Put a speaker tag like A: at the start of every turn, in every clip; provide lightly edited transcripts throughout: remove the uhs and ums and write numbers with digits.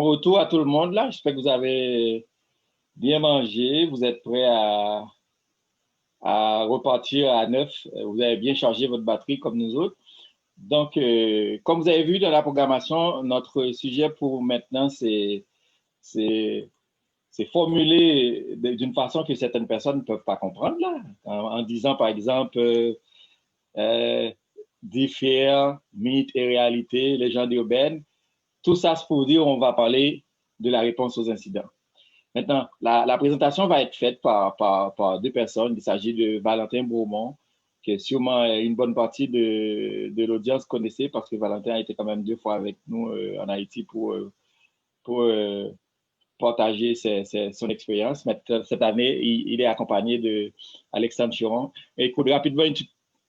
A: Retour à tout le monde là. J'espère que vous avez bien mangé. Vous êtes prêts à repartir à neuf. Vous avez bien chargé votre batterie comme nous autres. Donc, comme vous avez vu dans la programmation, notre sujet pour maintenant, c'est, c'est formulé d'une façon que certaines personnes ne peuvent pas comprendre là. En disant par exemple, euh, diffère, mythe et réalité, légende urbaine. Tout ça, c'est pour dire on va parler de la réponse aux incidents. Maintenant, la présentation va être faite par deux personnes. Il s'agit de Valentin Beaumont, que sûrement une bonne partie de l'audience connaissait parce que Valentin a été quand même deux fois avec nous en Haïti pour partager son expérience. Mais cette année, il est accompagné de Alexandre Chiron. Écoute, rapidement,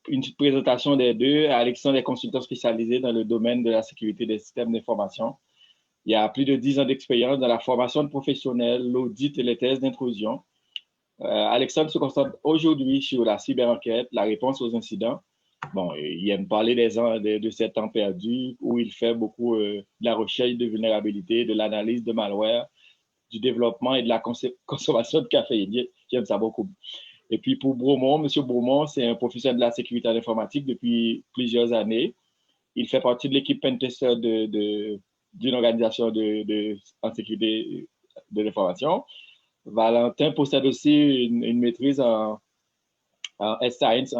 A: une petite présentation des deux. Alexandre est consultant spécialisé dans le domaine de la sécurité des systèmes d'information. Il y a plus de 10 ans d'expérience dans la formation de professionnels, l'audit et les thèses d'intrusion. Alexandre se concentre aujourd'hui sur la cyberenquête, la réponse aux incidents. Bon, il aime parler de ces temps perdus où il fait beaucoup de la recherche de vulnérabilité, de l'analyse de malware, du développement et de la consommation de caféine. J'aime ça beaucoup. Et puis pour Bromont, M. Bromont, c'est un professionnel de la sécurité informatique depuis plusieurs années. Il fait partie de l'équipe Pentester d'une organisation en sécurité de l'information. Valentin possède aussi une maîtrise en S-Science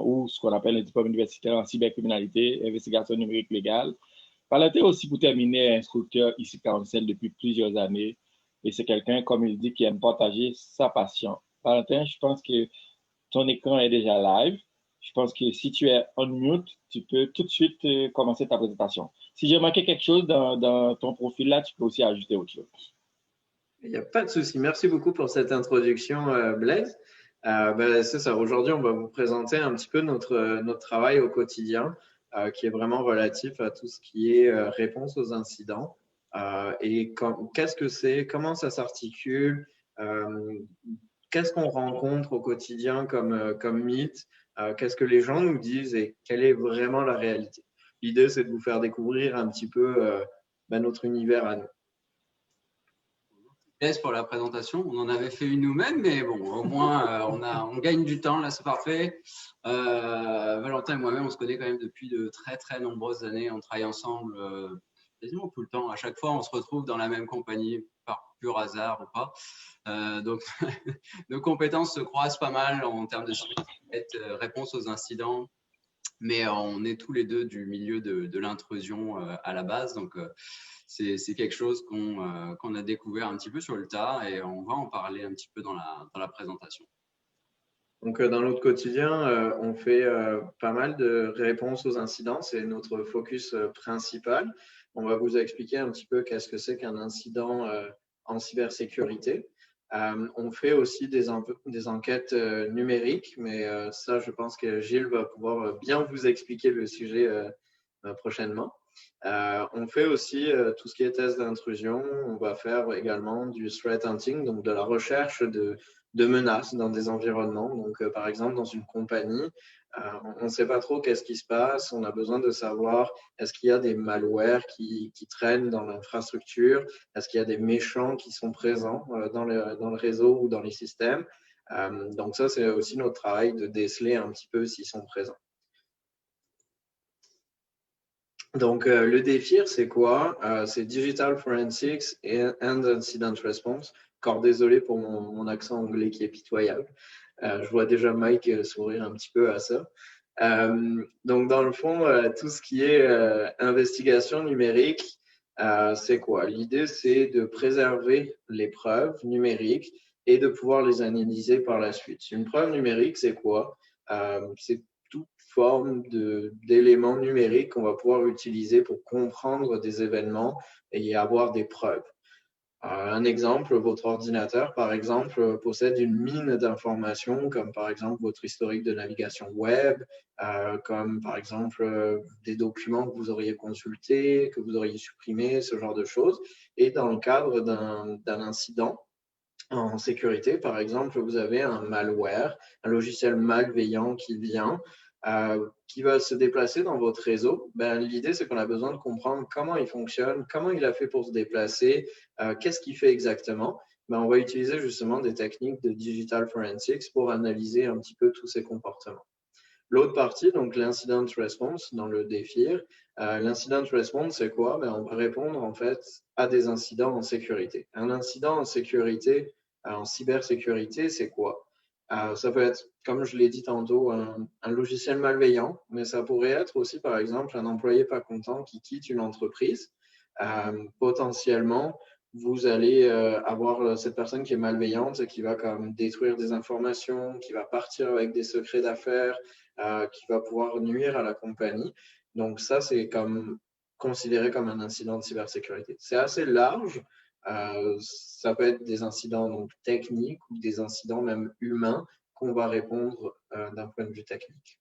A: ou ce qu'on appelle un diplôme universitaire en cybercriminalité, investigation numérique légale. Valentin aussi, pour terminer, est instructeur ici Council depuis plusieurs années et c'est quelqu'un, comme il dit, qui aime partager sa passion. Valentin, je pense que ton écran est déjà live. Je pense que si tu es on mute, tu peux tout de suite commencer ta présentation. Si j'ai manqué quelque chose dans ton profil là, tu peux aussi ajouter autre chose.
B: Il n'y a pas de souci. Merci beaucoup pour cette introduction, Blaise. C'est ça. Aujourd'hui, on va vous présenter un petit peu notre travail au quotidien, qui est vraiment relatif à tout ce qui est réponse aux incidents. Qu'est-ce que c'est, comment ça s'articule, qu'est-ce qu'on rencontre au quotidien comme mythe, qu'est-ce que les gens nous disent et quelle est vraiment la réalité. L'idée, c'est de vous faire découvrir un petit peu notre univers à nous.
C: Pour la présentation. On en avait fait une nous-mêmes, mais bon, au moins, on gagne du temps. Là, c'est parfait. Valentin et moi-même, on se connaît quand même depuis de très, très nombreuses années. On travaille ensemble quasiment tout le temps. À chaque fois, on se retrouve dans la même compagnie par pur hasard ou pas. Donc, nos compétences se croisent pas mal en termes de réponse aux incidents. Mais on est tous les deux du milieu de l'intrusion à la base. Donc, c'est quelque chose qu'on a découvert un petit peu sur le tas et on va en parler un petit peu dans la présentation.
B: Donc, dans notre quotidien, on fait pas mal de réponses aux incidents. C'est notre focus principal. On va vous expliquer un petit peu qu'est-ce que c'est qu'un incident en cybersécurité. On fait aussi des enquêtes numériques, mais ça, je pense que Gilles va pouvoir bien vous expliquer le sujet prochainement. On fait aussi tout ce qui est test d'intrusion. On va faire également du threat hunting, donc de la recherche de menaces dans des environnements. Donc, par exemple, dans une compagnie, on ne sait pas trop qu'est-ce qui se passe. On a besoin de savoir est-ce qu'il y a des malwares qui traînent dans l'infrastructure, est-ce qu'il y a des méchants qui sont présents dans le réseau ou dans les systèmes. Donc, ça, c'est aussi notre travail de déceler un petit peu s'ils sont présents. Donc, le DFIR, c'est quoi? C'est Digital Forensics and Incident Response. Encore désolé pour mon accent anglais qui est pitoyable. Je vois déjà Mike sourire un petit peu à ça. Donc, dans le fond, tout ce qui est investigation numérique, c'est quoi? L'idée, c'est de préserver les preuves numériques et de pouvoir les analyser par la suite. Une preuve numérique, c'est quoi? C'est toute forme d'éléments numériques qu'on va pouvoir utiliser pour comprendre des événements et avoir des preuves. Un exemple, votre ordinateur, par exemple, possède une mine d'informations, comme par exemple votre historique de navigation web, comme par exemple des documents que vous auriez consultés, que vous auriez supprimés, ce genre de choses. Et dans le cadre d'un incident en sécurité, par exemple, vous avez un malware, un logiciel malveillant qui vient qui veulent se déplacer dans votre réseau. L'idée, c'est qu'on a besoin de comprendre comment il fonctionne, comment il a fait pour se déplacer, qu'est-ce qu'il fait exactement. On va utiliser justement des techniques de digital forensics pour analyser un petit peu tous ces comportements. L'autre partie, donc l'incident response dans le DFIR. L'incident response, c'est quoi? On va répondre en fait à des incidents en sécurité. Un incident en sécurité, en cybersécurité, c'est quoi? Ça peut être, comme je l'ai dit tantôt, un logiciel malveillant, mais ça pourrait être aussi, par exemple, un employé pas content qui quitte une entreprise. Potentiellement, vous allez avoir cette personne qui est malveillante et qui va comme détruire des informations, qui va partir avec des secrets d'affaires, qui va pouvoir nuire à la compagnie. Donc ça, c'est considéré comme un incident de cybersécurité. C'est assez large. Ça peut être des incidents donc, techniques ou des incidents même humains qu'on va répondre d'un point de vue technique.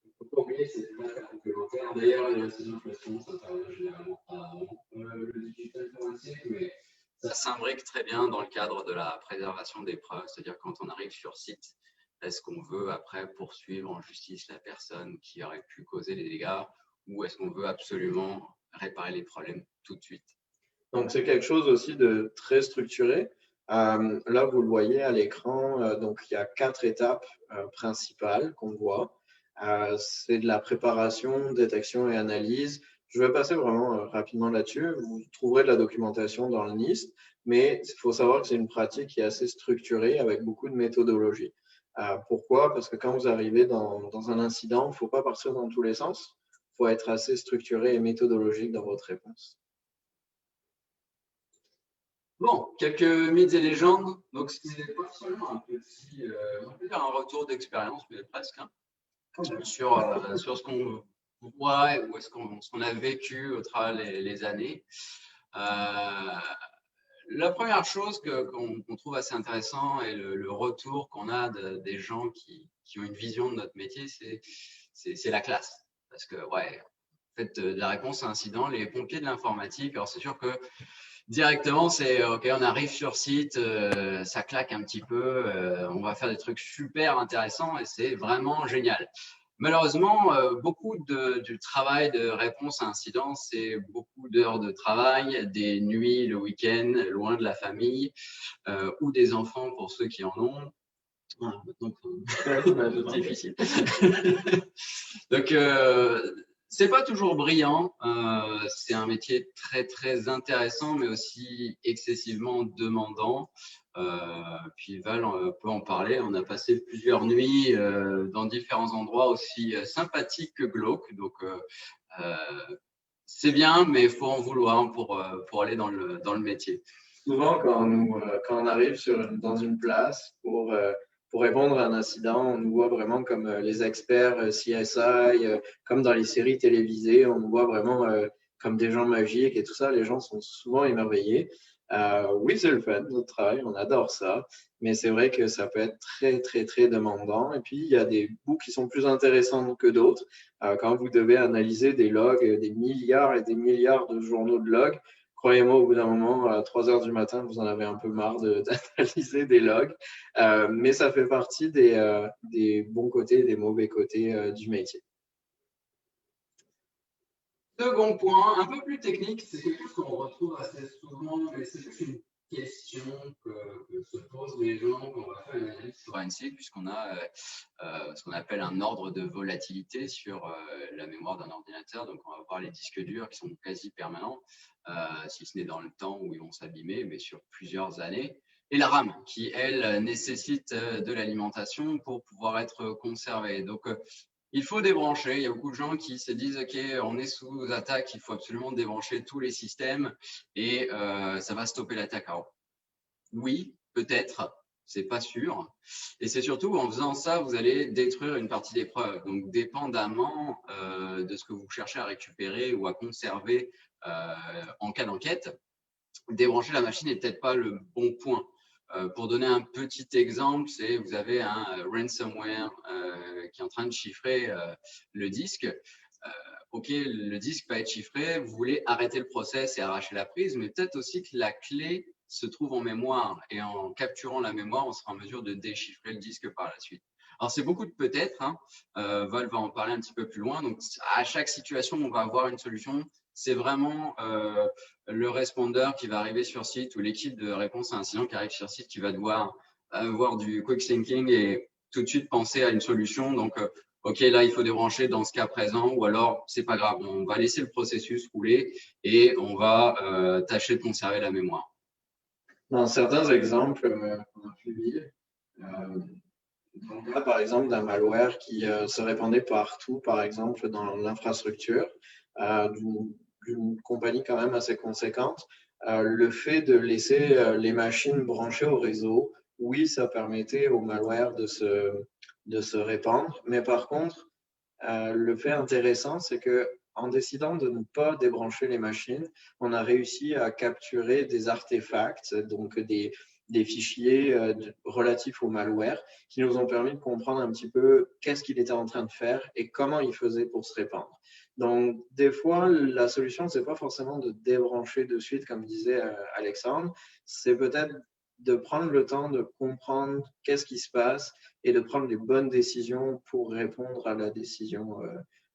C: Il ne faut pas oublier ces affaires complémentaires. D'ailleurs, l'incident response intervient généralement avant le digital forensic, mais ça s'imbrique très bien dans le cadre de la préservation des preuves, c'est-à-dire quand on arrive sur site, est-ce qu'on veut après poursuivre en justice la personne qui aurait pu causer les dégâts ou est-ce qu'on veut absolument réparer les problèmes tout de suite?
B: Donc, c'est quelque chose aussi de très structuré. Là, vous le voyez à l'écran, donc il y a 4 étapes principales qu'on voit. C'est de la préparation, détection et analyse. Je vais passer vraiment rapidement là-dessus. Vous trouverez de la documentation dans le NIST, mais il faut savoir que c'est une pratique qui est assez structurée avec beaucoup de méthodologie. Pourquoi? Parce que quand vous arrivez dans un incident, il ne faut pas partir dans tous les sens. Il faut être assez structuré et méthodologique dans votre réponse.
C: Bon, quelques mythes et légendes. Donc, ce n'est pas seulement un petit, on peut dire un retour d'expérience, mais presque, sur ce qu'on voit ou ce qu'on a vécu au travers les années. La première chose qu'on trouve assez intéressant et le retour qu'on a des gens qui ont une vision de notre métier, c'est la classe. Parce que, ouais, en fait, de la réponse à incident, les pompiers de l'informatique, alors c'est sûr que directement, c'est OK, on arrive sur site, ça claque un petit peu, on va faire des trucs super intéressants et c'est vraiment génial. Malheureusement, beaucoup du travail de réponse à incident, c'est beaucoup d'heures de travail, des nuits le week-end, loin de la famille, ou des enfants pour ceux qui en ont. Donc, c'est difficile. Donc, c'est pas toujours brillant. C'est un métier très, très intéressant, mais aussi excessivement demandant. Puis Val peut en parler. On a passé plusieurs nuits dans différents endroits aussi sympathiques que glauques. Donc, c'est bien, mais il faut en vouloir pour aller dans le métier.
B: Souvent, quand on arrive dans une place pour répondre à un incident, on nous voit vraiment comme les experts CSI, comme dans les séries télévisées, on nous voit vraiment comme des gens magiques et tout ça. Les gens sont souvent émerveillés. Oui, c'est le fun, notre travail, on adore ça, mais c'est vrai que ça peut être très, très, très demandant. Et puis, il y a des bouts qui sont plus intéressants que d'autres. Quand vous devez analyser des logs, des milliards et des milliards de journaux de logs, croyez-moi, au bout d'un moment, à 3 heures du matin, vous en avez un peu marre d'analyser des logs. Mais ça fait partie des bons côtés et des mauvais côtés du métier.
C: Second point, un peu plus technique, c'est quelque chose qu'on retrouve assez souvent, mais c'est juste une question que se posent les gens quand on va faire une analyse forensique, puisqu'on a ce qu'on appelle un ordre de volatilité sur la mémoire d'un ordinateur. Donc, on va voir les disques durs qui sont quasi permanents, si ce n'est dans le temps où ils vont s'abîmer, mais sur plusieurs années. Et la RAM, qui, elle, nécessite de l'alimentation pour pouvoir être conservée. Donc, il faut débrancher. Il y a beaucoup de gens qui se disent « Ok, on est sous attaque, il faut absolument débrancher tous les systèmes et ça va stopper l'attaque. » Alors, oui, peut-être, c'est pas sûr. Et c'est surtout en faisant ça, vous allez détruire une partie des preuves. Donc, dépendamment de ce que vous cherchez à récupérer ou à conserver en cas d'enquête, débrancher la machine n'est peut-être pas le bon point. Pour donner un petit exemple, c'est vous avez un ransomware qui est en train de chiffrer le disque. OK, le disque va être chiffré, vous voulez arrêter le process et arracher la prise, mais peut-être aussi que la clé se trouve en mémoire et en capturant la mémoire, on sera en mesure de déchiffrer le disque par la suite. Alors, c'est beaucoup de peut-être, hein. Val va en parler un petit peu plus loin. Donc, à chaque situation, on va avoir une solution. C'est vraiment le respondeur qui va arriver sur site ou l'équipe de réponse à incident qui arrive sur site qui va devoir avoir du quick thinking et tout de suite penser à une solution. Donc, OK, là, il faut débrancher dans ce cas présent, ou alors, c'est pas grave, on va laisser le processus rouler et on va tâcher de conserver la mémoire.
B: Dans certains exemples qu'on a pu vivre, dans le cas, par exemple, d'un malware qui se répandait partout, par exemple, dans l'infrastructure d'une compagnie quand même assez conséquente, le fait de laisser les machines branchées au réseau, oui, ça permettait au malware de se répandre. Mais par contre, le fait intéressant, c'est que en décidant de ne pas débrancher les machines, on a réussi à capturer des artefacts, donc des fichiers relatifs au malware qui nous ont permis de comprendre un petit peu qu'est-ce qu'il était en train de faire et comment il faisait pour se répandre. Donc, des fois, la solution, c'est pas forcément de débrancher de suite, comme disait Alexandre, c'est peut-être de prendre le temps de comprendre qu'est-ce qui se passe et de prendre les bonnes décisions pour répondre à la décision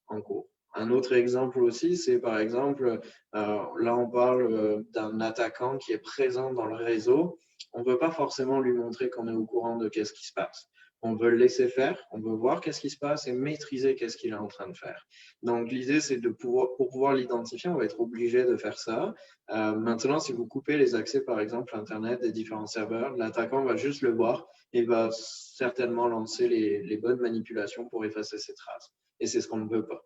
B: en cours. Un autre exemple aussi, c'est par exemple, là on parle d'un attaquant qui est présent dans le réseau. On ne veut pas forcément lui montrer qu'on est au courant de qu'est-ce qui se passe. On veut le laisser faire, on veut voir qu'est-ce qui se passe et maîtriser qu'est-ce qu'il est en train de faire. Donc l'idée, c'est de pouvoir, pour pouvoir l'identifier, on va être obligé de faire ça. Maintenant, si vous coupez les accès, par exemple, Internet des différents serveurs, l'attaquant va juste le voir et va certainement lancer les bonnes manipulations pour effacer ces traces. Et c'est ce qu'on ne veut pas.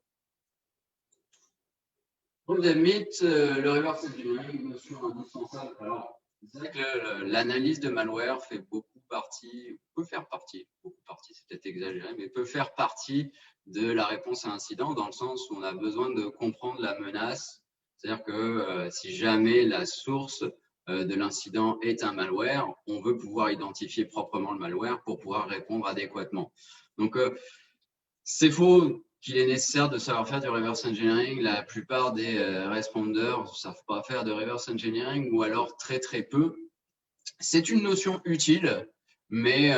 C: Deuxième mythe, le reverse engineering, notion indispensable. Alors, c'est vrai que l'analyse de malware fait beaucoup partie, peut faire partie, c'est peut-être exagéré, mais peut faire partie de la réponse à incident dans le sens où on a besoin de comprendre la menace. C'est-à-dire que si jamais la source de l'incident est un malware, on veut pouvoir identifier proprement le malware pour pouvoir répondre adéquatement. Donc, c'est faux qu'il est nécessaire de savoir faire du reverse engineering. La plupart des responders ne savent pas faire de reverse engineering ou alors très très peu. C'est une notion utile, mais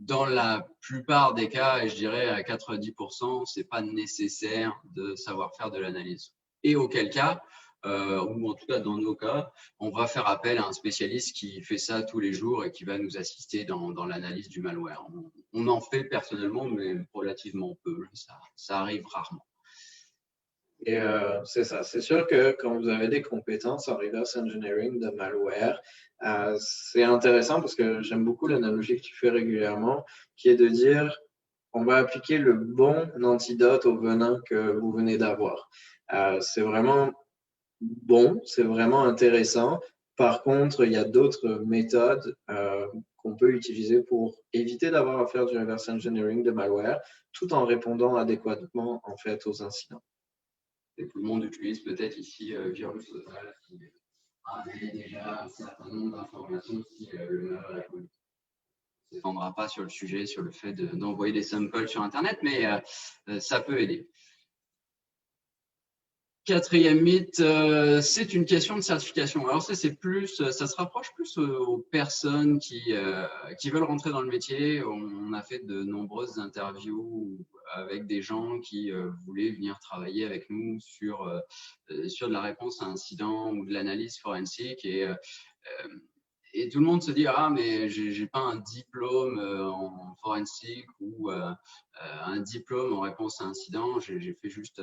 C: dans la plupart des cas, et je dirais à 90%, ce n'est pas nécessaire de savoir faire de l'analyse. Et auquel cas, ou en tout cas dans nos cas, on va faire appel à un spécialiste qui fait ça tous les jours et qui va nous assister dans l'analyse du malware. On en fait personnellement, mais relativement peu. Ça arrive rarement.
B: Et c'est ça. C'est sûr que quand vous avez des compétences en reverse engineering de malware, c'est intéressant parce que j'aime beaucoup l'analogie que tu fais régulièrement, qui est de dire on va appliquer le bon antidote au venin que vous venez d'avoir. C'est vraiment bon, c'est vraiment intéressant. Par contre, il y a d'autres méthodes qu'on peut utiliser pour éviter d'avoir à faire du reverse engineering de malware, tout en répondant adéquatement en fait aux incidents.
C: Et tout le monde utilise peut-être ici Virus Total qui avait déjà un certain nombre d'informations si le malware est connu. On ne s'étendra pas sur le sujet, sur le fait d'envoyer des samples sur Internet, mais ça peut aider. Quatrième mythe, c'est une question de certification. Alors ça, ça se rapproche plus aux personnes qui veulent rentrer dans le métier. On a fait de nombreuses interviews avec des gens qui voulaient venir travailler avec nous sur de la réponse à incident ou de l'analyse forensique. Et tout le monde se dit « Ah, mais j'ai pas un diplôme en forensique ou un diplôme en réponse à incident. J'ai fait juste…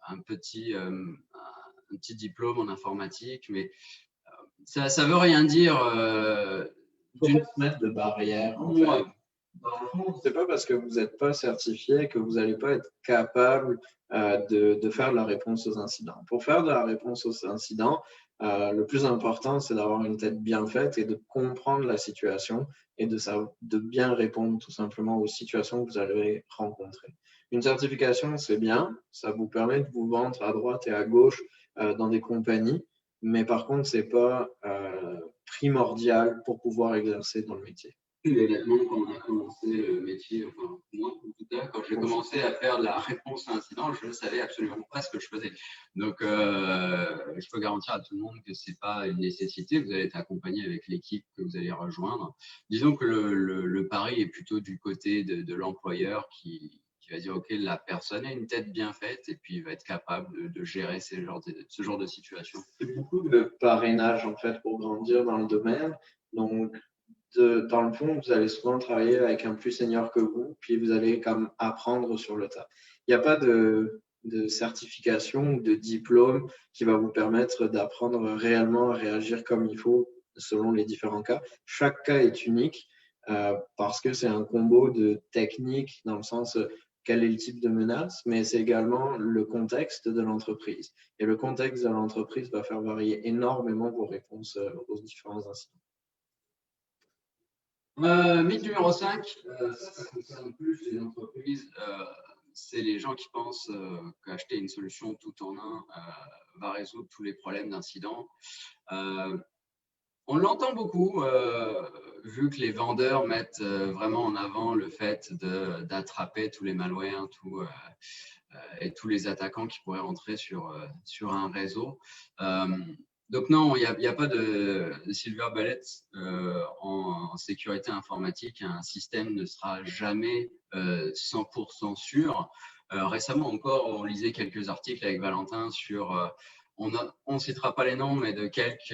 C: un petit diplôme en informatique, mais ça ne veut rien dire.
B: Il faut pas se mettre de barrière. En fait. Dans le fond, c'est pas parce que vous n'êtes pas certifié que vous n'allez pas être capable de faire de la réponse aux incidents. Pour faire de la réponse aux incidents, le plus important, c'est d'avoir une tête bien faite et de comprendre la situation et de bien répondre tout simplement aux situations que vous allez rencontrer. Une certification, c'est bien, ça vous permet de vous vendre à droite et à gauche dans des compagnies, mais par contre, ce n'est pas primordial pour pouvoir exercer dans le métier.
C: Honnêtement, quand on a commencé le métier, enfin, moi, en tout cas, quand j'ai commencé à faire de la réponse à incident, je ne savais absolument pas ce que je faisais. Donc, je peux garantir à tout le monde que ce n'est pas une nécessité. Vous allez être accompagné avec l'équipe que vous allez rejoindre. Disons que le pari est plutôt du côté de l'employeur qui va dire, OK, la personne a une tête bien faite et puis il va être capable de gérer ce genre de situation.
B: C'est beaucoup de parrainage, en fait, pour grandir dans le domaine. Donc, dans le fond, vous allez souvent travailler avec un plus senior que vous, puis vous allez comme apprendre sur le tas. Il n'y a pas de certification ou de diplôme qui va vous permettre d'apprendre réellement à réagir comme il faut selon les différents cas. Chaque cas est unique parce que c'est un combo de techniques dans le sens quel est le type de menace, mais c'est également le contexte de l'entreprise. Et le contexte de l'entreprise va faire varier énormément vos réponses aux différents incidents.
C: Mythe numéro 5, ça concerne plus les entreprises. C'est les gens qui pensent qu'acheter une solution tout en un va résoudre tous les problèmes d'incidents. On l'entend beaucoup, vu que les vendeurs mettent vraiment en avant le fait d'attraper tous les malwares et tous les attaquants qui pourraient rentrer sur un réseau. Donc non, il n'y a pas de silver bullet en sécurité informatique. Un système ne sera jamais 100% sûr. Récemment encore, on lisait quelques articles avec Valentin sur… on ne citera pas les noms, mais de quelques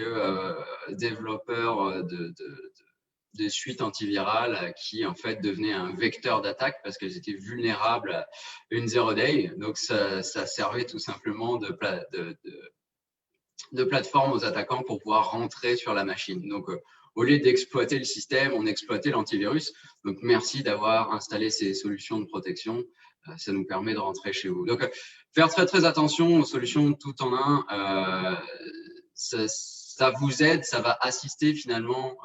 C: développeurs de suites antivirales qui en fait devenaient un vecteur d'attaque parce qu'elles étaient vulnérables à une zero day. Donc ça servait tout simplement de plateforme aux attaquants pour pouvoir rentrer sur la machine. Donc au lieu d'exploiter le système, on exploitait l'antivirus. Donc merci d'avoir installé ces solutions de protection. Ça nous permet de rentrer chez vous. Donc, faire très, très attention aux solutions tout en un. Ça vous aide, ça va assister finalement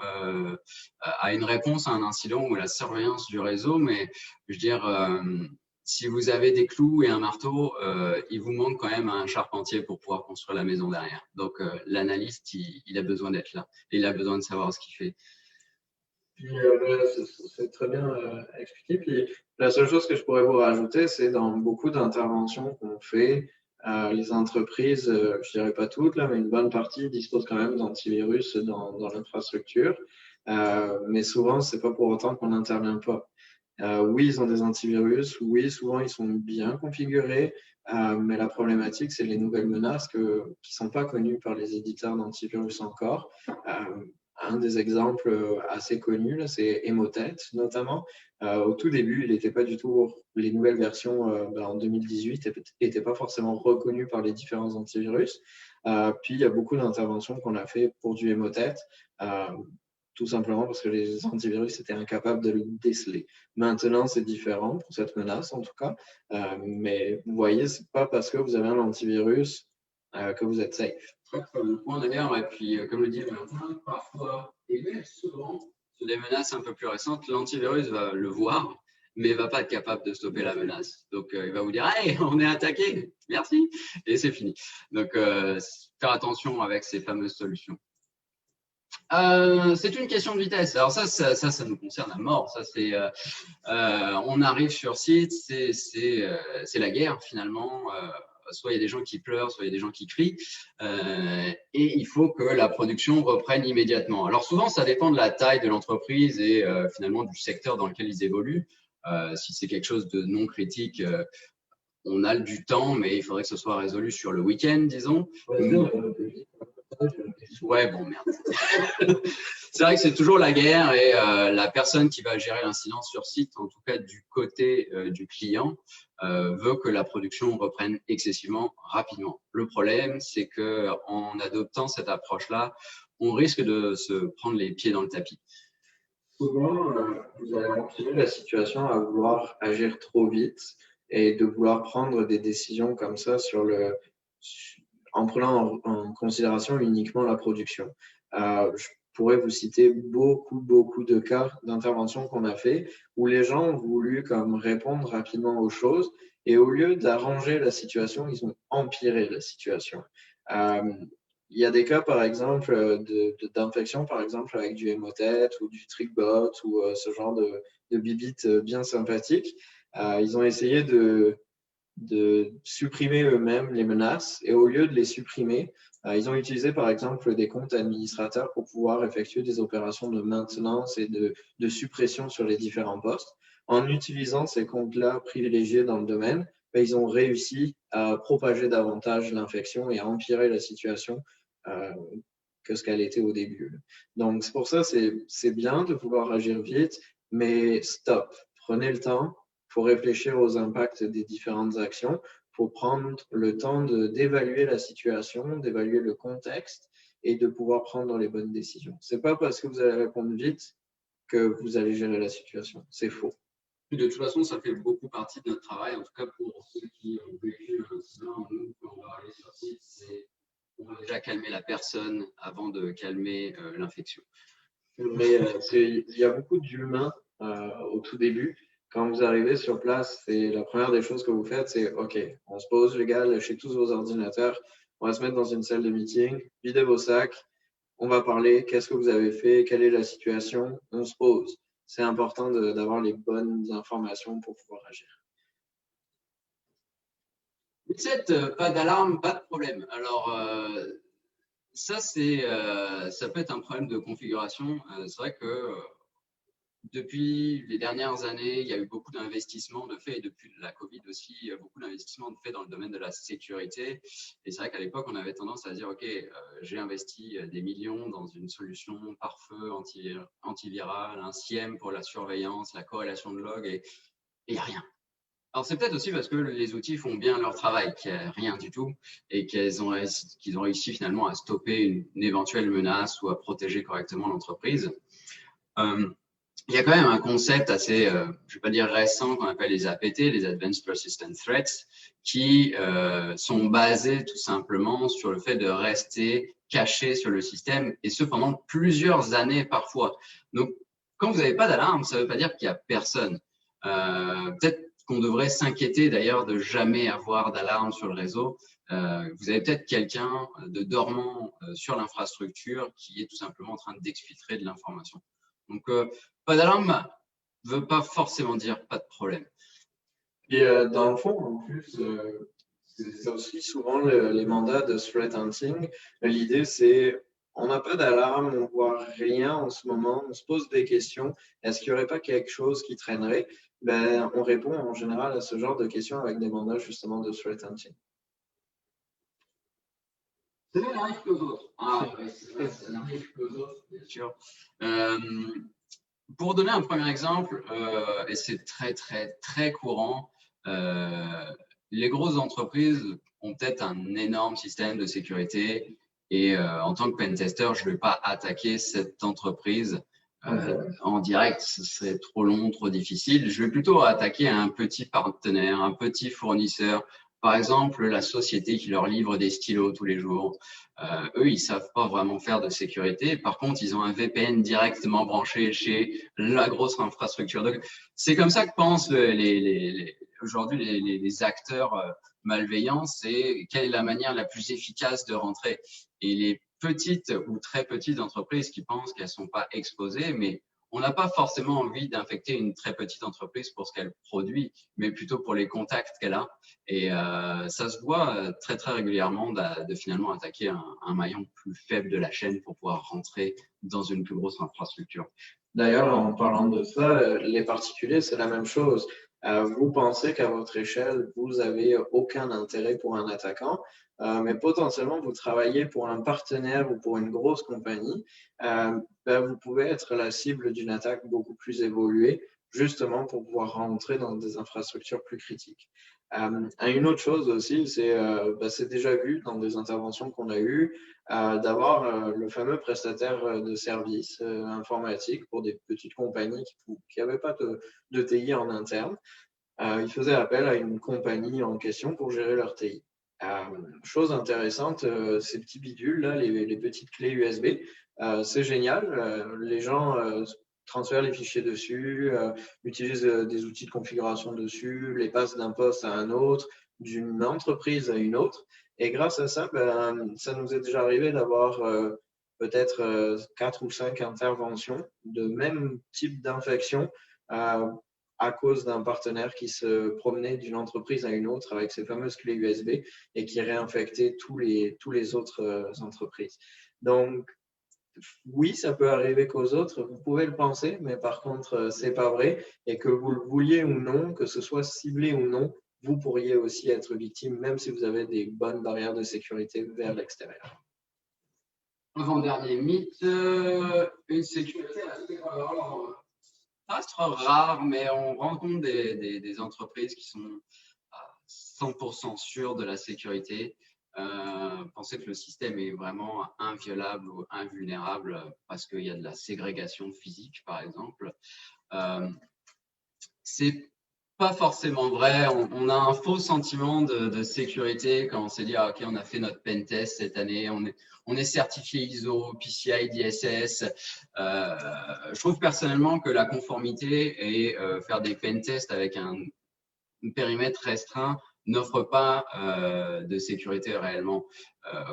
C: à une réponse à un incident ou à la surveillance du réseau. Mais je veux dire, si vous avez des clous et un marteau, il vous manque quand même un charpentier pour pouvoir construire la maison derrière. Donc, l'analyste, il a besoin d'être là et il a besoin de savoir ce qu'il fait.
B: Puis, c'est très bien expliqué. Puis, la seule chose que je pourrais vous rajouter, c'est dans beaucoup d'interventions qu'on fait, les entreprises, je dirais pas toutes, là, mais une bonne partie disposent quand même d'antivirus dans l'infrastructure. Mais souvent, c'est pas pour autant qu'on n'intervient pas. Oui, ils ont des antivirus. Oui, souvent, ils sont bien configurés. Mais la problématique, c'est les nouvelles menaces qui ne sont pas connues par les éditeurs d'antivirus encore. Un des exemples assez connus, c'est Emotet notamment. Au tout début, il n'était pas du tout, les nouvelles versions en 2018 n'étaient pas forcément reconnues par les différents antivirus. Puis, il y a beaucoup d'interventions qu'on a fait pour du Emotet, tout simplement parce que les antivirus étaient incapables de le déceler. Maintenant, c'est différent pour cette menace, en tout cas. Mais vous voyez, ce n'est pas parce que vous avez un antivirus que vous êtes safe.
C: Très bon point d'ailleurs, et puis comme le dit Valentin, parfois et même souvent sur des menaces un peu plus récentes, l'antivirus va le voir, mais il ne va pas être capable de stopper la menace. Donc il va vous dire hey, on est attaqué, merci, et c'est fini. Donc faire attention avec ces fameuses solutions. C'est une question de vitesse. Alors ça nous concerne à mort. Ça c'est, on arrive sur site, c'est la guerre finalement. Soit il y a des gens qui pleurent, soit il y a des gens qui crient, et il faut que la production reprenne immédiatement. Alors souvent, ça dépend de la taille de l'entreprise et finalement du secteur dans lequel ils évoluent. Si c'est quelque chose de non critique, on a du temps, mais il faudrait que ce soit résolu sur le week-end, disons. Ouais, bon, merde. C'est vrai que c'est toujours la guerre et la personne qui va gérer l'incident sur site, en tout cas du côté du client, veut que la production reprenne excessivement rapidement. Le problème, c'est qu'en adoptant cette approche-là, on risque de se prendre les pieds dans le tapis.
B: Souvent, vous allez empirer la situation à vouloir agir trop vite et de vouloir prendre des décisions comme ça en prenant en considération uniquement la production. Je pourrais vous citer beaucoup de cas d'intervention qu'on a fait où les gens ont voulu comme répondre rapidement aux choses et au lieu d'arranger la situation, ils ont empiré la situation. il y a des cas, par exemple, d'infection, par exemple, avec du Emotet ou du TrickBot ou ce genre de bibites bien sympathiques. Ils ont essayé de supprimer eux-mêmes les menaces et au lieu de les supprimer, ils ont utilisé, par exemple, des comptes administrateurs pour pouvoir effectuer des opérations de maintenance et de suppression sur les différents postes. En utilisant ces comptes-là privilégiés dans le domaine, ils ont réussi à propager davantage l'infection et à empirer la situation que ce qu'elle était au début. Donc, c'est pour ça c'est bien de pouvoir agir vite, mais stop. Prenez le temps. Il faut réfléchir aux impacts des différentes actions. Il faut prendre le temps d'évaluer la situation, d'évaluer le contexte et de pouvoir prendre les bonnes décisions. Ce n'est pas parce que vous allez répondre vite que vous allez gérer la situation. C'est faux.
C: De toute façon, ça fait beaucoup partie de notre travail, en tout cas pour ceux qui ont vécu un incident. Nous, quand on va arriver sur site, c'est on va déjà calmer la personne avant de calmer l'infection.
B: Mais il y a beaucoup d'humains au tout début. Quand vous arrivez sur place, c'est la première des choses que vous faites, c'est OK, on se pose, les gars, lâchez tous vos ordinateurs, on va se mettre dans une salle de meeting, videz vos sacs, on va parler, qu'est-ce que vous avez fait, quelle est la situation, on se pose. C'est important d'avoir les bonnes informations pour pouvoir agir.
C: 17, pas d'alarme, pas de problème. Alors, ça peut être un problème de configuration. C'est vrai que depuis les dernières années, il y a eu beaucoup d'investissements de fait, et depuis la Covid aussi, il y a beaucoup d'investissements de fait dans le domaine de la sécurité. Et c'est vrai qu'à l'époque, on avait tendance à dire, OK, j'ai investi des millions dans une solution pare-feu antivirale, un SIEM pour la surveillance, la corrélation de log, et il n'y a rien. Alors, c'est peut-être aussi parce que les outils font bien leur travail, qu'il n'y a rien du tout, et qu'ils ont réussi finalement à stopper une éventuelle menace ou à protéger correctement l'entreprise. Il y a quand même un concept assez, je ne vais pas dire récent, qu'on appelle les APT, les Advanced Persistent Threats, qui sont basés tout simplement sur le fait de rester caché sur le système, et ce pendant plusieurs années parfois. Donc, quand vous n'avez pas d'alarme, ça ne veut pas dire qu'il n'y a personne. Peut-être qu'on devrait s'inquiéter d'ailleurs de jamais avoir d'alarme sur le réseau. Vous avez peut-être quelqu'un de dormant sur l'infrastructure qui est tout simplement en train d'exfiltrer de l'information. Donc, pas d'alarme ne veut pas forcément dire pas de problème.
B: Et dans le fond, en plus, c'est aussi souvent les mandats de threat hunting. L'idée, c'est on n'a pas d'alarme, on ne voit rien en ce moment, on se pose des questions. Est-ce qu'il n'y aurait pas quelque chose qui traînerait? On répond en général à ce genre de questions avec des mandats justement de threat hunting.
C: Ça n'arrive qu'aux autres. Ça n'arrive qu'aux autres, bien sûr. Pour donner un premier exemple, et c'est très, très, très courant, les grosses entreprises ont peut-être un énorme système de sécurité et en tant que pentester, je ne vais pas attaquer cette entreprise en direct, ce serait trop long, trop difficile. Je vais plutôt attaquer un petit partenaire, un petit fournisseur. Par exemple, la société qui leur livre des stylos tous les jours. Eux, ils ne savent pas vraiment faire de sécurité. Par contre, ils ont un VPN directement branché chez la grosse infrastructure. Donc, c'est comme ça que pensent aujourd'hui les acteurs malveillants. C'est quelle est la manière la plus efficace de rentrer. Et les petites ou très petites entreprises qui pensent qu'elles ne sont pas exposées, mais on n'a pas forcément envie d'infecter une très petite entreprise pour ce qu'elle produit, mais plutôt pour les contacts qu'elle a. Et ça se voit très, très régulièrement de finalement attaquer un maillon plus faible de la chaîne pour pouvoir rentrer dans une plus grosse infrastructure.
B: D'ailleurs, en parlant de ça, les particuliers, c'est la même chose. Vous pensez qu'à votre échelle, vous n'avez aucun intérêt pour un attaquant, mais potentiellement, vous travaillez pour un partenaire ou pour une grosse compagnie, vous pouvez être la cible d'une attaque beaucoup plus évoluée, justement pour pouvoir rentrer dans des infrastructures plus critiques. Une autre chose aussi, c'est déjà vu dans des interventions qu'on a eues, d'avoir le fameux prestataire de services informatiques pour des petites compagnies qui n'avaient pas de TI en interne. Ils faisaient appel à une compagnie en question pour gérer leur TI. Chose intéressante, ces petits bidules, là, les petites clés USB, c'est génial. Les gens transfèrent les fichiers dessus, utilisent des outils de configuration dessus, les passent d'un poste à un autre, d'une entreprise à une autre. Et grâce à ça, ça nous est déjà arrivé d'avoir peut-être 4 ou 5 interventions de même type d'infection à cause d'un partenaire qui se promenait d'une entreprise à une autre avec ces fameuses clés USB et qui réinfectait tous les autres entreprises. Donc, oui, ça peut arriver qu'aux autres, vous pouvez le penser, mais par contre, c'est pas vrai. Et que vous le vouliez ou non, que ce soit ciblé ou non, vous pourriez aussi être victime, même si vous avez des bonnes barrières de sécurité vers l'extérieur.
C: Avant-dernier mythe, une sécurité ça reste rare, mais on rencontre des entreprises qui sont à 100% sûres de la sécurité. Pensez que le système est vraiment inviolable ou invulnérable parce qu'il y a de la ségrégation physique, par exemple. C'est pas forcément vrai. On a un faux sentiment de sécurité quand on s'est dit, ah, OK, on a fait notre pen test cette année, on est certifié ISO, PCI, DSS. Je trouve personnellement que la conformité et faire des pen tests avec un périmètre restreint n'offre pas de sécurité réellement.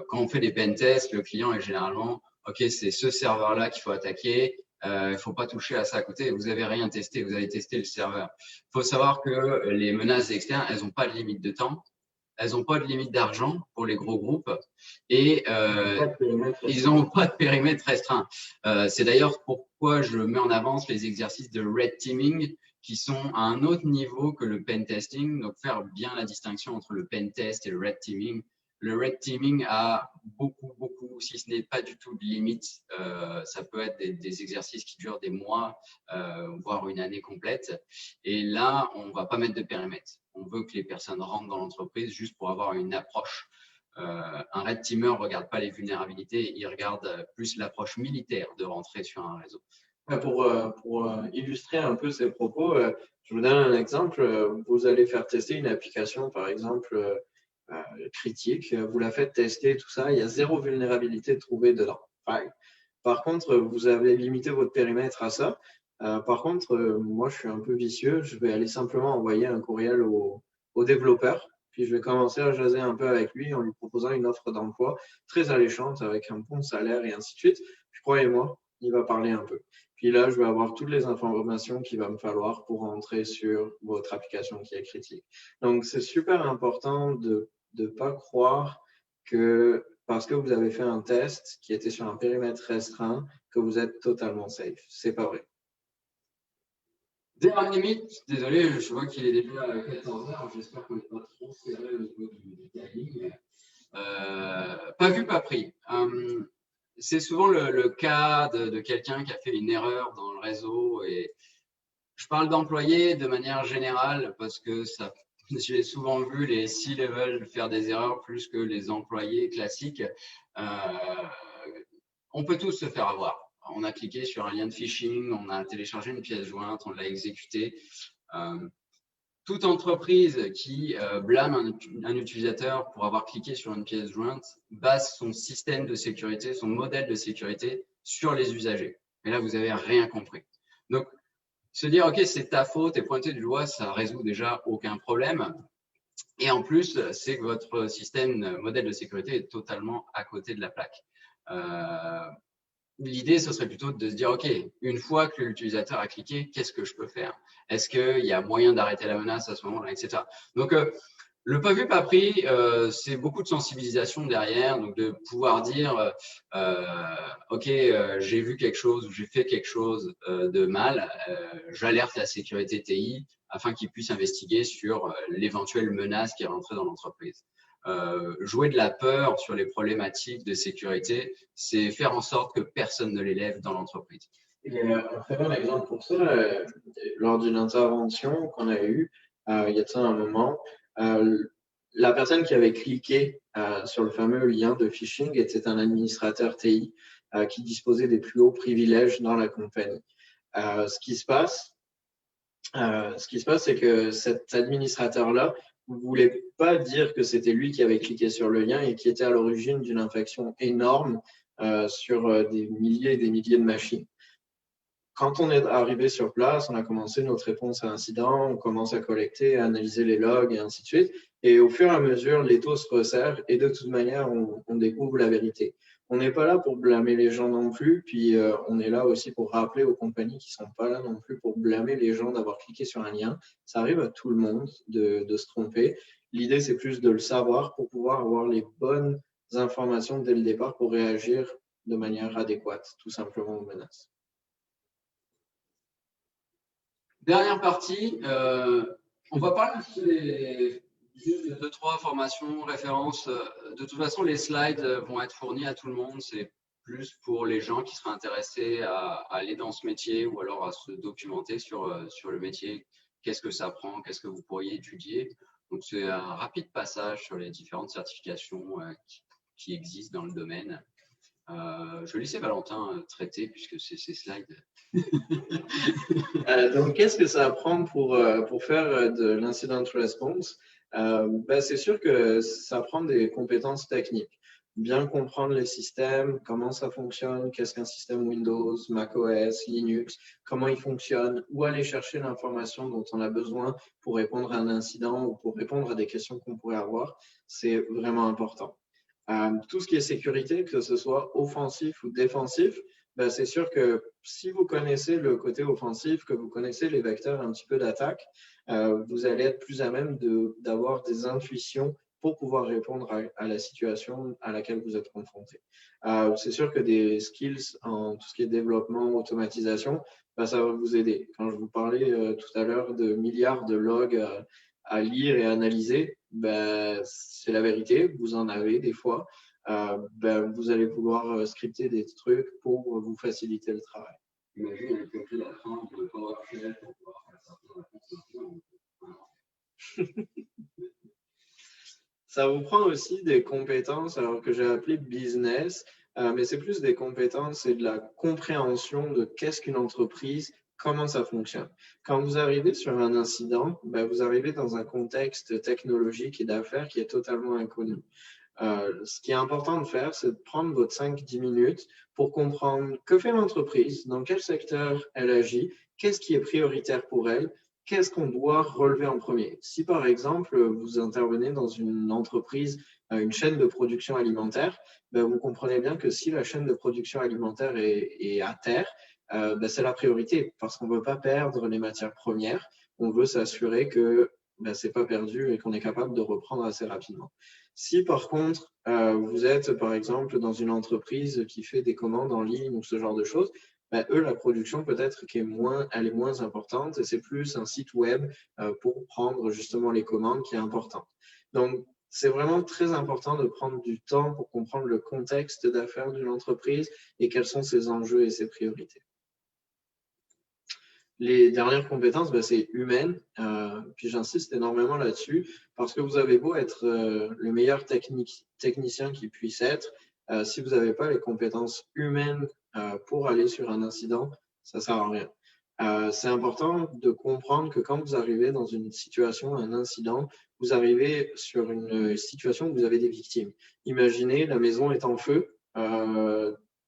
C: Quand on fait des pen tests, le client est généralement, OK, c'est ce serveur-là qu'il faut attaquer. Il ne faut pas toucher à ça à côté. Vous n'avez rien testé, vous avez testé le serveur. Il faut savoir que les menaces externes, elles n'ont pas de limite de temps. Elles n'ont pas de limite d'argent pour les gros groupes et ils n'ont pas de périmètre restreint. C'est d'ailleurs pourquoi je mets en avance les exercices de red teaming qui sont à un autre niveau que le pen testing. Donc, faire bien la distinction entre le pen test et le red teaming. Le red teaming a beaucoup, si ce n'est pas du tout de limite. Ça peut être des exercices qui durent des mois, voire une année complète. Et là, on ne va pas mettre de périmètre. On veut que les personnes rentrent dans l'entreprise juste pour avoir une approche. Un red teamer ne regarde pas les vulnérabilités, il regarde plus l'approche militaire de rentrer sur un réseau.
B: Pour illustrer un peu ces propos, je vous donne un exemple. Vous allez faire tester une application, par exemple, critique. Vous la faites tester, tout ça. Il y a 0 vulnérabilité trouvée dedans. Par contre, vous avez limité votre périmètre à ça. Par contre, moi, je suis un peu vicieux. Je vais aller simplement envoyer un courriel au développeur. Puis, je vais commencer à jaser un peu avec lui en lui proposant une offre d'emploi très alléchante avec un bon salaire et ainsi de suite. Puis, croyez-moi, il va parler un peu. Puis là, je vais avoir toutes les informations qu'il va me falloir pour rentrer sur votre application qui est critique. Donc, c'est super important de ne pas croire que parce que vous avez fait un test qui était sur un périmètre restreint, que vous êtes totalement safe. C'est pas vrai.
C: Dernier mythe, désolé, je vois qu'il est déjà 14 h, j'espère qu'on n'est pas trop serré au niveau du timing. Pas vu, pas pris. C'est souvent le cas de quelqu'un qui a fait une erreur dans le réseau. Et je parle d'employés de manière générale parce que j'ai souvent vu les C-level faire des erreurs plus que les employés classiques. On peut tous se faire avoir. On a cliqué sur un lien de phishing, on a téléchargé une pièce jointe, on l'a exécutée. Toute entreprise qui blâme un utilisateur pour avoir cliqué sur une pièce jointe base son système de sécurité, son modèle de sécurité sur les usagers. Mais là, vous n'avez rien compris. Donc, se dire, OK, c'est ta faute et pointer du doigt, ça ne résout déjà aucun problème. Et en plus, c'est que votre système, modèle de sécurité est totalement à côté de la plaque. L'idée, ce serait plutôt de se dire, OK, une fois que l'utilisateur a cliqué, qu'est-ce que je peux faire? Est-ce qu'il y a moyen d'arrêter la menace à ce moment-là, etc. Donc, le pas vu, pas pris, c'est beaucoup de sensibilisation derrière, donc de pouvoir dire, OK, j'ai vu quelque chose ou j'ai fait quelque chose de mal, j'alerte la sécurité TI afin qu'ils puissent investiguer sur l'éventuelle menace qui est rentrée dans l'entreprise. Jouer de la peur sur les problématiques de sécurité, c'est faire en sorte que personne ne l'élève dans l'entreprise.
B: Et un très bon exemple pour ça, lors d'une intervention qu'on a eue, il y a de ça un moment, la personne qui avait cliqué sur le fameux lien de phishing était un administrateur TI qui disposait des plus hauts privilèges dans la compagnie. Ce qui se passe, c'est que cet administrateur-là ne voulait pas dire que c'était lui qui avait cliqué sur le lien et qui était à l'origine d'une infection énorme sur des milliers et des milliers de machines. quand on est arrivé sur place, on a commencé notre réponse à l'incident, on commence à collecter, à analyser les logs et ainsi de suite. Et au fur et à mesure, les taux se resserrent et de toute manière, on découvre la vérité. On n'est pas là pour blâmer les gens non plus, puis on est là aussi pour rappeler aux compagnies qui ne sont pas là non plus pour blâmer les gens d'avoir cliqué sur un lien. Ça arrive à tout le monde de se tromper. L'idée, c'est plus de le savoir pour pouvoir avoir les bonnes informations dès le départ pour réagir de manière adéquate, tout simplement aux menaces.
C: Dernière partie, on va parler juste de 2-3 formations, références. De toute façon, les slides vont être fournis à tout le monde. C'est plus pour les gens qui seraient intéressés à aller dans ce métier ou alors à se documenter sur le métier. Qu'est-ce que ça prend? Qu'est-ce que vous pourriez étudier? Donc, c'est un rapide passage sur les différentes certifications qui existent dans le domaine. Je vais laisser Valentin traiter puisque c'est ses slides.
B: Donc, qu'est-ce que ça apprend pour faire de l'incident response? C'est sûr que ça prend des compétences techniques. Bien comprendre les systèmes, comment ça fonctionne, qu'est-ce qu'un système Windows, macOS, Linux, comment il fonctionne, où aller chercher l'information dont on a besoin pour répondre à un incident ou pour répondre à des questions qu'on pourrait avoir, c'est vraiment important. Tout ce qui est sécurité, que ce soit offensif ou défensif, c'est sûr que si vous connaissez le côté offensif, que vous connaissez les vecteurs un petit peu d'attaque, vous allez être plus à même d'avoir des intuitions pour pouvoir répondre à la situation à laquelle vous êtes confronté. C'est sûr que des skills en tout ce qui est développement, automatisation, ça va vous aider. Quand je vous parlais tout à l'heure de milliards de logs à lire et analyser, c'est la vérité, vous en avez des fois. Vous allez vouloir scripter des trucs pour vous faciliter le travail.
C: Imagine avec compris la fin de PowerShell pour pouvoir faire certaines réponses.
B: Ça vous prend aussi des compétences alors que j'ai appelé business, mais c'est plus des compétences et de la compréhension de qu'est-ce qu'une entreprise, comment ça fonctionne. Quand vous arrivez sur un incident, vous arrivez dans un contexte technologique et d'affaires qui est totalement inconnu. Ce qui est important de faire, c'est de prendre votre 5-10 minutes pour comprendre que fait l'entreprise, dans quel secteur elle agit, qu'est-ce qui est prioritaire pour elle, qu'est-ce qu'on doit relever en premier. Si par exemple, vous intervenez dans une entreprise, une chaîne de production alimentaire, vous comprenez bien que si la chaîne de production alimentaire est à terre, c'est la priorité parce qu'on ne veut pas perdre les matières premières. On veut s'assurer que ce n'est pas perdu et qu'on est capable de reprendre assez rapidement. Si par contre, vous êtes par exemple dans une entreprise qui fait des commandes en ligne ou ce genre de choses, eux, la production peut-être elle est moins importante et c'est plus un site web pour prendre justement les commandes qui est important. Donc, c'est vraiment très important de prendre du temps pour comprendre le contexte d'affaires d'une entreprise et quels sont ses enjeux et ses priorités. Les dernières compétences, c'est humaine. Puis j'insiste énormément là-dessus parce que vous avez beau être le meilleur technicien qui puisse être, si vous n'avez pas les compétences humaines pour aller sur un incident, ça ne sert à rien. C'est important de comprendre que quand vous arrivez dans une situation, un incident, vous arrivez sur une situation où vous avez des victimes. Imaginez, la maison est en feu.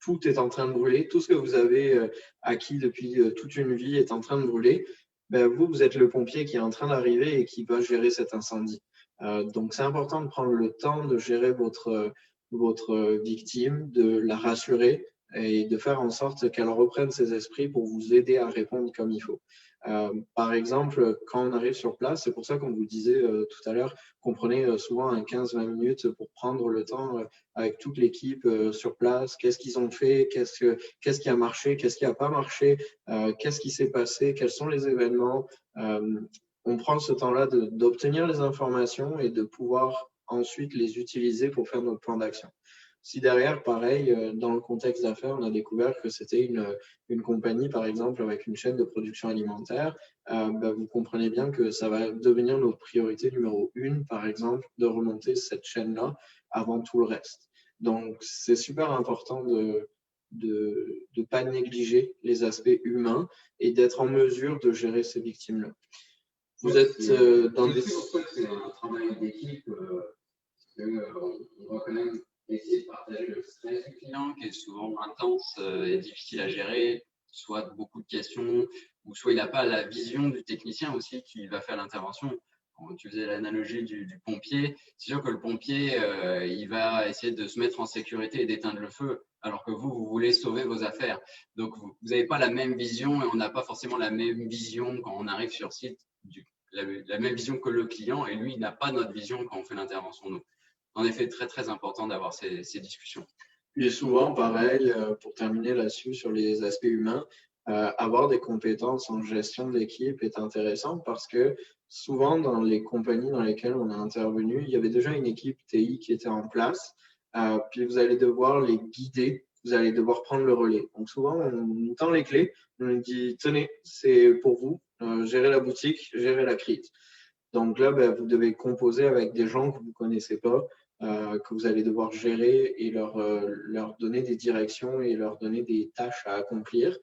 B: Tout est en train de brûler, tout ce que vous avez acquis depuis toute une vie est en train de brûler, vous êtes le pompier qui est en train d'arriver et qui va gérer cet incendie. Donc, c'est important de prendre le temps de gérer votre victime, de la rassurer et de faire en sorte qu'elle reprenne ses esprits pour vous aider à répondre comme il faut. Par exemple, quand on arrive sur place, c'est pour ça qu'on vous disait tout à l'heure qu'on prenait souvent un 15-20 minutes pour prendre le temps avec toute l'équipe sur place, qu'est-ce qu'ils ont fait, qu'est-ce qui a marché, qu'est-ce qui n'a pas marché, qu'est-ce qui s'est passé, quels sont les événements. On prend ce temps-là d'obtenir les informations et de pouvoir ensuite les utiliser pour faire notre plan d'action. Si derrière, pareil, dans le contexte d'affaires, on a découvert que c'était une compagnie, par exemple, avec une chaîne de production alimentaire, vous comprenez bien que ça va devenir notre priorité numéro 1, par exemple, de remonter cette chaîne-là avant tout le reste. Donc, c'est super important de ne pas négliger les aspects humains et d'être en mesure de gérer ces victimes-là. Vous êtes dans des...
C: C'est un travail d'équipe, on va quand même essayer de partager le stress du client qui est souvent intense et difficile à gérer. soit beaucoup de questions, ou soit il n'a pas la vision du technicien aussi qui va faire l'intervention. Quand tu faisais l'analogie du pompier, c'est sûr que le pompier, il va essayer de se mettre en sécurité et d'éteindre le feu, alors que vous voulez sauver vos affaires. Donc, vous n'avez pas la même vision et on n'a pas forcément la même vision quand on arrive sur site, la même vision que le client, et lui, il n'a pas notre vision quand on fait l'intervention. Donc, en effet, très, très important d'avoir ces discussions.
B: Et souvent, pareil, pour terminer là-dessus sur les aspects humains, avoir des compétences en gestion d'équipe est intéressant parce que souvent, dans les compagnies dans lesquelles on a intervenu, il y avait déjà une équipe TI qui était en place. Puis vous allez devoir les guider, vous allez devoir prendre le relais. Donc souvent, on nous tend les clés, on nous dit, tenez, c'est pour vous, gérez la boutique, gérez la crypte. Donc là, vous devez composer avec des gens que vous ne connaissez pas, que vous allez devoir gérer et leur donner des directions et leur donner des tâches à accomplir.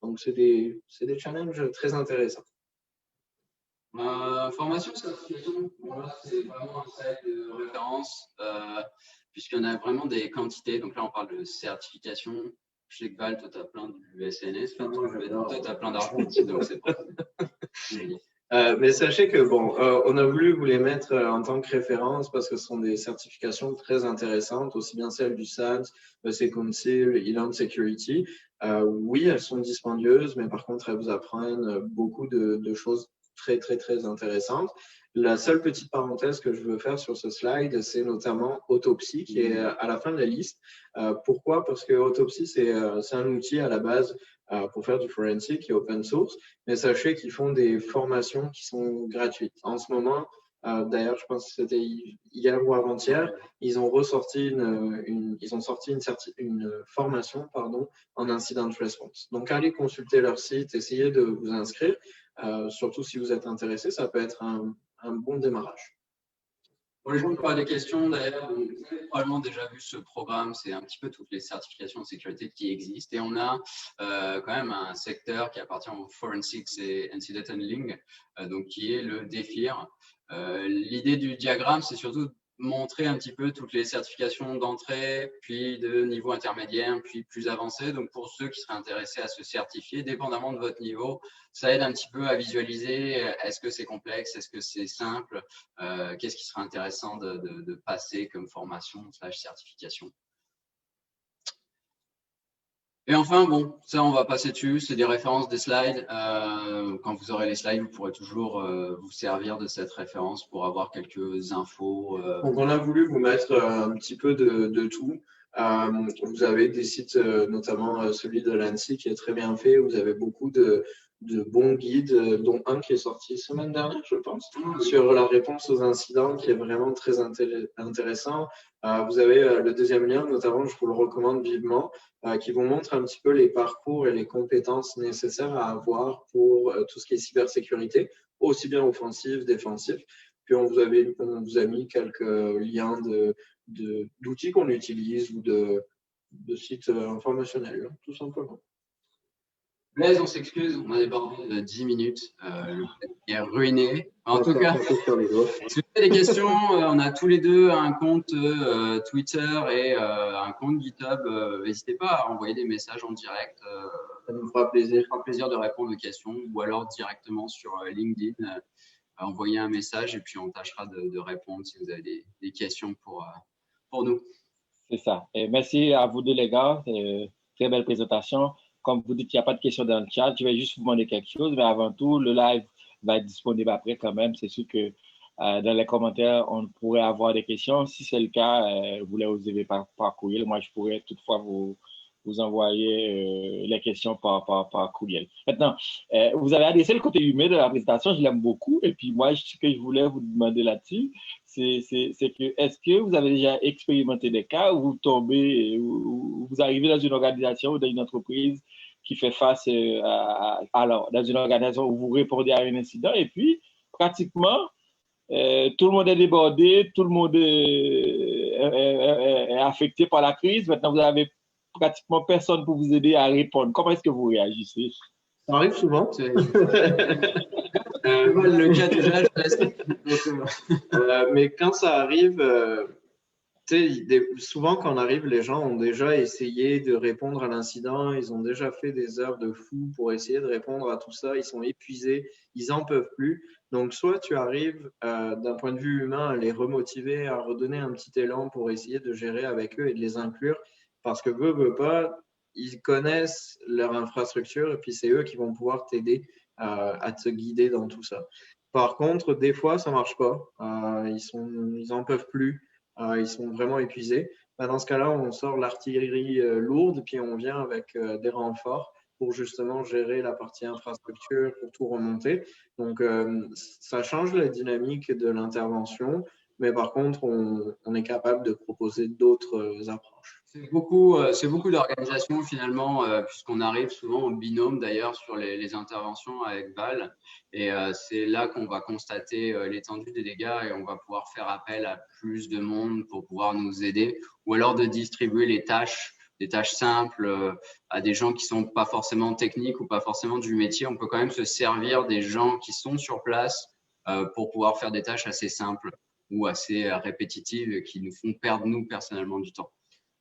B: Donc, c'est des challenges très intéressants.
C: Formation, certification, c'est vraiment un site de référence puisqu'il y en a vraiment des quantités. Donc là, on parle de certification. Je sais que Val, toi, tu as plein du SNS. Enfin, toi, tu as plein d'argent aussi, donc c'est pas.
B: Mais sachez que, on a voulu vous les mettre en tant que référence parce que ce sont des certifications très intéressantes, aussi bien celles du SAT, EC Council, Elan Security. Oui, elles sont dispendieuses, mais par contre, elles vous apprennent beaucoup de choses très, très, très intéressantes. La seule petite parenthèse que je veux faire sur ce slide, c'est notamment Autopsy qui est à la fin de la liste. Pourquoi? Parce que Autopsy, c'est un outil à la base pour faire du forensic qui est open source, mais sachez qu'ils font des formations qui sont gratuites. En ce moment, d'ailleurs, je pense que c'était hier ou avant-hier, ils ont ressorti une formation en incident response. Donc, allez consulter leur site, essayez de vous inscrire, surtout si vous êtes intéressé, ça peut être un bon démarrage.
C: Pour les gens qui auront des questions, d'ailleurs, vous avez probablement déjà vu ce programme, c'est un petit peu toutes les certifications de sécurité qui existent. Et on a quand même un secteur qui appartient au Forensics et Incident Handling, donc qui est le DFIR. L'idée du diagramme, c'est surtout montrer un petit peu toutes les certifications d'entrée, puis de niveau intermédiaire, puis plus avancé. Donc, pour ceux qui seraient intéressés à se certifier, dépendamment de votre niveau, ça aide un petit peu à visualiser est-ce que c'est complexe, est-ce que c'est simple, qu'est-ce qui serait intéressant de passer comme formation / certification. Et enfin, bon, ça, on va passer dessus. C'est des références, des slides. Quand vous aurez les slides, vous pourrez toujours vous servir de cette référence pour avoir quelques infos.
B: Donc, on a voulu vous mettre un petit peu de tout. Vous avez des sites, notamment celui de l'ANSSI qui est très bien fait. Vous avez beaucoup de bons guides, dont un qui est sorti semaine dernière, je pense, sur la réponse aux incidents, qui est vraiment très intéressant. Vous avez le deuxième lien, notamment, je vous le recommande vivement, qui vous montre un petit peu les parcours et les compétences nécessaires à avoir pour tout ce qui est cybersécurité, aussi bien offensif, défensif. Puis on vous a mis quelques liens d'outils qu'on utilise ou de sites informationnels, tout simplement.
C: Blaise, on s'excuse, on a débordé de 10 minutes. Le plan est ruiné. En tout cas, si vous avez des questions, on a tous les deux un compte Twitter et un compte GitHub. N'hésitez pas à envoyer des messages en direct.
B: Ça nous fera plaisir.
C: Ça fera plaisir de répondre aux questions ou alors directement sur LinkedIn. Envoyer un message et puis on tâchera de répondre si vous avez des questions pour nous.
A: C'est ça. Et merci à vous deux, les gars. Très belle présentation. Comme vous dites, il n'y a pas de questions dans le chat. Je vais juste vous demander quelque chose, mais avant tout, le live va être disponible après quand même. C'est sûr que dans les commentaires, on pourrait avoir des questions. Si c'est le cas, vous les osez par courriel. Moi, je pourrais toutefois vous envoyer les questions par courriel. Maintenant, vous avez adressé le côté humain de la présentation. Je l'aime beaucoup. Et puis, moi, ce que je voulais vous demander là-dessus, c'est que est-ce que vous avez déjà expérimenté des cas où vous tombez, où vous arrivez dans une organisation ou dans une entreprise qui fait face dans une organisation où vous répondez à un incident et puis, pratiquement, tout le monde est débordé, tout le monde est affecté par la crise. Maintenant, vous avez pratiquement personne pour vous aider à répondre. Comment est-ce que vous réagissez?
B: Ça arrive souvent.
C: Le cas déjà, je laisse.
B: Mais quand ça arrive, souvent, quand on arrive, les gens ont déjà essayé de répondre à l'incident. Ils ont déjà fait des heures de fou pour essayer de répondre à tout ça. Ils sont épuisés. Ils n'en peuvent plus. Donc, soit tu arrives, d'un point de vue humain, à les remotiver, à redonner un petit élan pour essayer de gérer avec eux et de les inclure. Parce que veut pas, ils connaissent leur infrastructure et puis c'est eux qui vont pouvoir t'aider à te guider dans tout ça. Par contre, des fois, ça marche pas. Ils en peuvent plus. Ils sont vraiment épuisés. Dans ce cas-là, on sort l'artillerie lourde, puis on vient avec des renforts pour justement gérer la partie infrastructure, pour tout remonter. Donc, ça change la dynamique de l'intervention, mais par contre, on est capable de proposer d'autres approches.
C: C'est beaucoup d'organisations finalement, puisqu'on arrive souvent en binôme d'ailleurs sur les interventions avec Val. Et c'est là qu'on va constater l'étendue des dégâts et on va pouvoir faire appel à plus de monde pour pouvoir nous aider. Ou alors de distribuer les tâches, des tâches simples à des gens qui ne sont pas forcément techniques ou pas forcément du métier. On peut quand même se servir des gens qui sont sur place pour pouvoir faire des tâches assez simples ou assez répétitives qui nous font perdre nous personnellement du temps.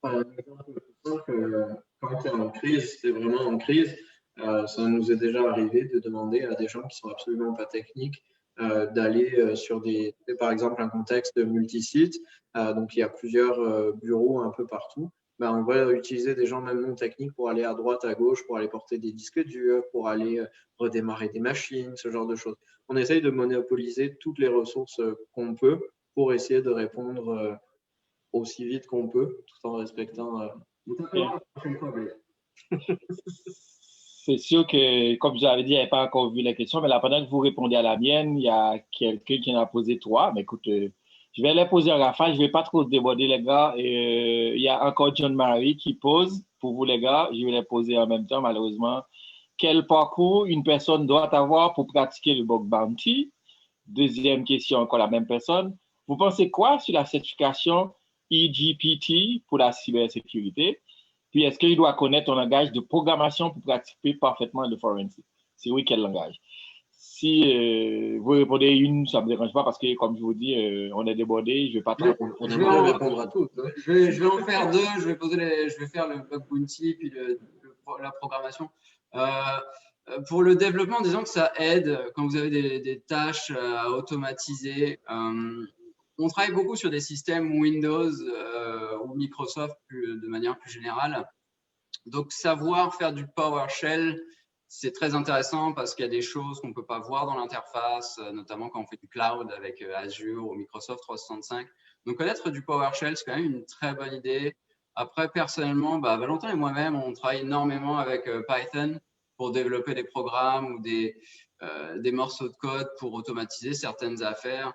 B: Par exemple, quand tu es en crise, c'est vraiment en crise, ça nous est déjà arrivé de demander à des gens qui ne sont absolument pas techniques d'aller sur par exemple, un contexte multisite. Donc, il y a plusieurs bureaux un peu partout. On va utiliser des gens même non techniques pour aller à droite, à gauche, pour aller porter des disques durs, pour aller redémarrer des machines, ce genre de choses. On essaye de monopoliser toutes les ressources qu'on peut pour essayer de répondre aussi vite qu'on peut, tout en respectant.
A: C'est sûr que, comme j'avais dit, il n'avait pas encore vu la question, mais là, pendant que vous répondez à la mienne, il y a quelqu'un qui en a posé 3. Mais écoute, je vais les poser en rafale, je ne vais pas trop déborder, les gars. Il y a encore John Marie qui pose pour vous, les gars. Je vais les poser en même temps, malheureusement. Quel parcours une personne doit avoir pour pratiquer le bug bounty? Deuxième question, encore la même personne. Vous pensez quoi sur la certification EGPT pour la cybersécurité? Puis, est-ce qu'il doit connaître un langage de programmation pour pratiquer parfaitement le forensic? Si oui, quel langage? Si vous répondez une, ça ne me dérange pas parce que, comme je vous dis, on est débordé. Je ne vais pas trop
B: répondre à toutes. Hein.
C: Je vais en faire deux. Je vais faire le bug bounty puis la programmation. Pour le développement, disons que ça aide quand vous avez des tâches à automatiser. On travaille beaucoup sur des systèmes Windows ou Microsoft de manière plus générale. Donc, savoir faire du PowerShell, c'est très intéressant parce qu'il y a des choses qu'on ne peut pas voir dans l'interface, notamment quand on fait du cloud avec Azure ou Microsoft 365. Donc, connaître du PowerShell, c'est quand même une très bonne idée. Après, personnellement, Valentin et moi-même, on travaille énormément avec Python pour développer des programmes ou des morceaux de code pour automatiser certaines affaires.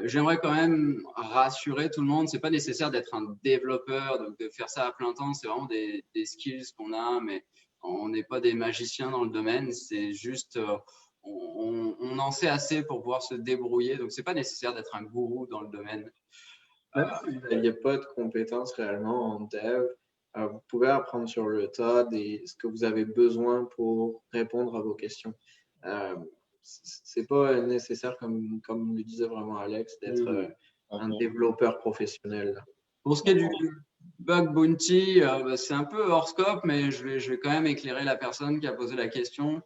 C: J'aimerais quand même rassurer tout le monde, c'est pas nécessaire d'être un développeur, donc de faire ça à plein temps, c'est vraiment des skills qu'on a, mais on n'est pas des magiciens dans le domaine, c'est juste on en sait assez pour pouvoir se débrouiller, donc c'est pas nécessaire d'être un gourou dans le domaine.
B: Même si vous n'aviez pas de compétences réellement en dev, vous pouvez apprendre sur le tas ce que vous avez besoin pour répondre à vos questions. C'est pas nécessaire, comme le disait vraiment Alex, d'être un développeur professionnel.
C: Pour ce qui est du bug bounty, c'est un peu hors scope, mais je vais quand même éclairer la personne qui a posé la question.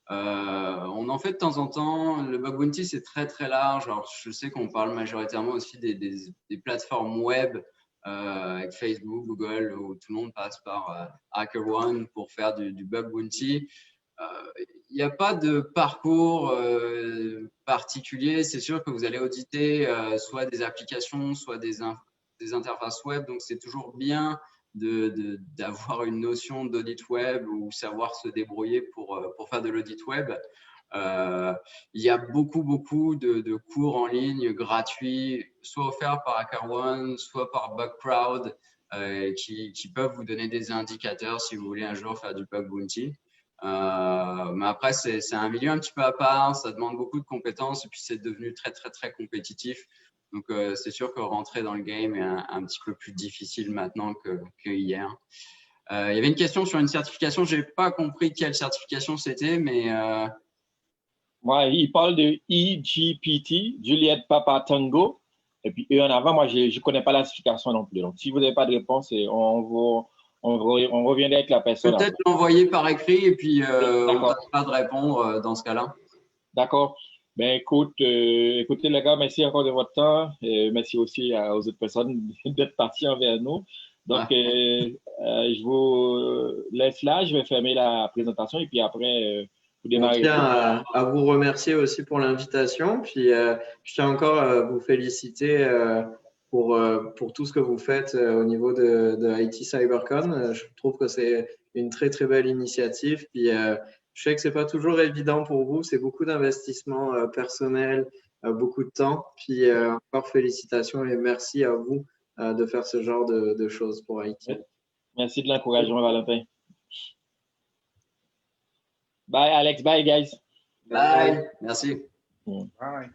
C: On en fait de temps en temps. Le bug bounty, c'est très très large. Alors, je sais qu'on parle majoritairement aussi des plateformes web avec Facebook, Google, où tout le monde passe par HackerOne pour faire du bug bounty. Il n'y a pas de parcours particulier. C'est sûr que vous allez auditer soit des applications, soit des interfaces web. Donc, c'est toujours bien d'avoir une notion d'audit web ou savoir se débrouiller pour faire de l'audit web. Il y a beaucoup de cours en ligne gratuits, soit offerts par HackerOne, soit par Bugcrowd, qui peuvent vous donner des indicateurs si vous voulez un jour faire du bug bounty. Mais après, c'est un milieu un petit peu à part, ça demande beaucoup de compétences et puis c'est devenu très compétitif. Donc, c'est sûr que rentrer dans le game est un petit peu plus difficile maintenant que hier. Il y avait une question sur une certification. Je n'ai pas compris quelle certification c'était, mais…
A: Ouais, il parle de EGPT, Juliette Papa Tango. Et puis, eux en avant, moi, je ne connais pas la certification non plus. Donc, si vous n'avez pas de réponse, on reviendra avec la personne.
C: Peut-être l'envoyer par écrit et puis on ne
A: D'accord.
C: pas de répondre dans ce cas-là.
A: D'accord. Ben, écoutez, les gars, merci encore de votre temps. Merci aussi aux autres personnes d'être partis envers nous. Donc, je vous laisse là. Je vais fermer la présentation et puis après, vous
B: On
A: démarrez.
B: tient à vous remercier aussi pour l'invitation. Puis, je tiens encore à vous féliciter pour tout ce que vous faites au niveau de IT CyberCon. Je trouve que c'est une très, très belle initiative. Puis, je sais que c'est pas toujours évident pour vous. C'est beaucoup d'investissement personnel, beaucoup de temps. Puis, encore félicitations et merci à vous de faire ce genre de choses pour IT.
A: Merci de l'encouragement, Valentin. Bye, Alex. Bye, guys.
C: Bye. Merci.
A: Bye.